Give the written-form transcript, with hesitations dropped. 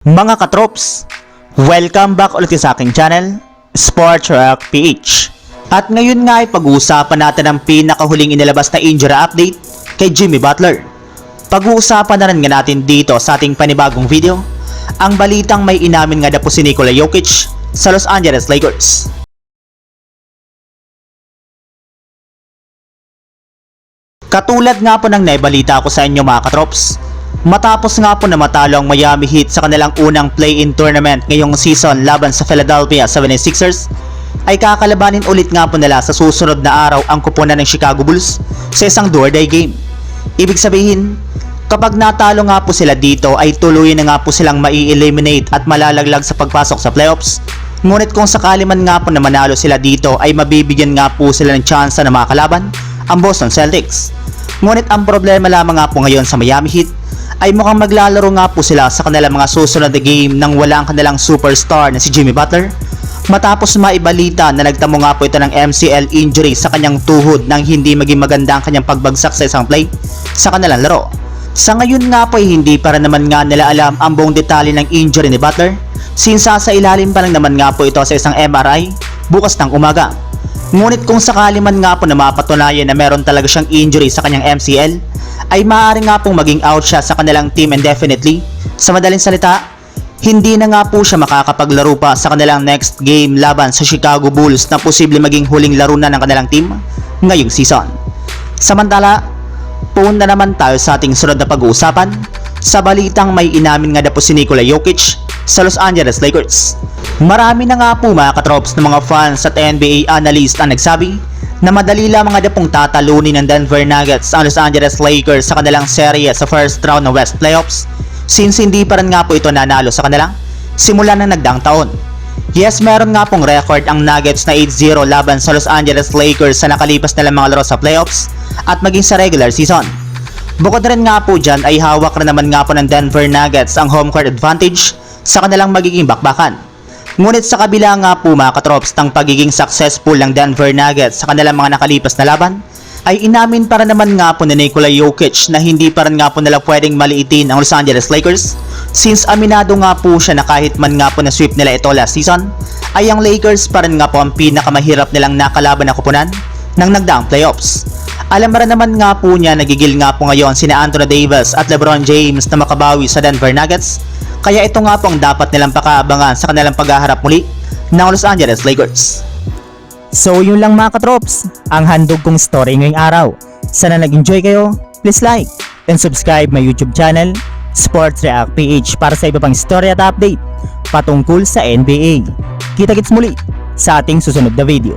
Mga katrops, welcome back ulit sa aking channel, Sports Rock PH. At ngayon nga ay pag-uusapan natin ang pinakahuling inilabas na injury update kay Jimmy Butler. Pag-uusapan na rin nga natin dito sa ating panibagong video, ang balitang may inamin nga na po si Nikola Jokic sa Los Angeles Lakers. Katulad nga po ng naibalita ko sa inyo mga katrops, matapos nga po na matalo ang Miami Heat sa kanilang unang play-in tournament ngayong season laban sa Philadelphia 76ers, ay kakalabanin ulit nga po nila sa susunod na araw ang kupunan ng Chicago Bulls sa isang do-or-die game. Ibig sabihin, kapag natalo nga po sila dito ay tuluyan na nga po silang mai-eliminate at malalaglag sa pagpasok sa playoffs. Ngunit kung sakali man nga po na manalo sila dito ay mabibigyan nga po sila ng tsansa na makalaban ang Boston Celtics. Ngunit ang problema lamang nga po ngayon sa Miami Heat ay mukhang maglalaro nga po sila sa kanilang mga susunod na game nang wala ang kanilang superstar na si Jimmy Butler, matapos maibalita na nagtamo nga po ito ng MCL injury sa kanyang tuhod nang hindi maging maganda ang kanyang pagbagsak sa isang play sa kanilang laro. Sa ngayon nga po ay hindi para naman nga nila alam ang buong detalye ng injury ni Butler, since sa ilalim pa lang naman nga po ito sa isang MRI bukas ng umaga. Ngunit kung sakali man nga po na mapatunayan na meron talaga siyang injury sa kanyang MCL, ay maaari nga pong maging out siya sa kanilang team indefinitely. Sa madaling salita, hindi na nga po siya makakapaglaro pa sa kanilang next game laban sa Chicago Bulls na posible maging huling laro na ng kanilang team ngayong season. Samantala, punta naman tayo sa ating sunod na pag-uusapan sa balitang may inamin nga na po si Nikola Jokic sa Los Angeles Lakers. Marami na nga po mga katrops ng mga fans at NBA analyst ang nagsabi na madali lamang nga pong tatalunin ng Denver Nuggets ang Los Angeles Lakers sa kanilang serye sa first round ng West Playoffs, since hindi pa rin nga po ito nanalo sa kanila simula ng nagdaang taon. Yes, meron nga pong record ang Nuggets na 8-0 laban sa Los Angeles Lakers sa nakalipas nilang mga laro sa playoffs at maging sa regular season. Bukod rin nga po dyan ay hawak na naman nga po ng Denver Nuggets ang home court advantage sa kanilang magiging bakbakan. Ngunit sa kabila nga po mga katrops ng pagiging successful ng Denver Nuggets sa kanilang mga nakalipas na laban, ay inamin para naman nga po ni Nikola Jokic na hindi pa rin nga po nila pwedeng maliitin ang Los Angeles Lakers, since aminado nga po siya na kahit man nga po na sweep nila ito last season, ay ang Lakers pa rin nga po ang pinakamahirap nilang nakalaban na kupunan ng nagdaang playoffs. Alam rin naman nga po niya nagigil nga po ngayon sina Anthony Davis at LeBron James na makabawi sa Denver Nuggets, kaya ito nga po ang dapat nilang pakaabangan sa kanilang paghaharap muli ng Los Angeles Lakers. So yun lang mga katrops, ang handog kong story ngayong araw. Sana nag-enjoy kayo, please like and subscribe my YouTube channel, Sports React PH, para sa iba pang story at update patungkol sa NBA. Kita-kits muli sa ating susunod na video.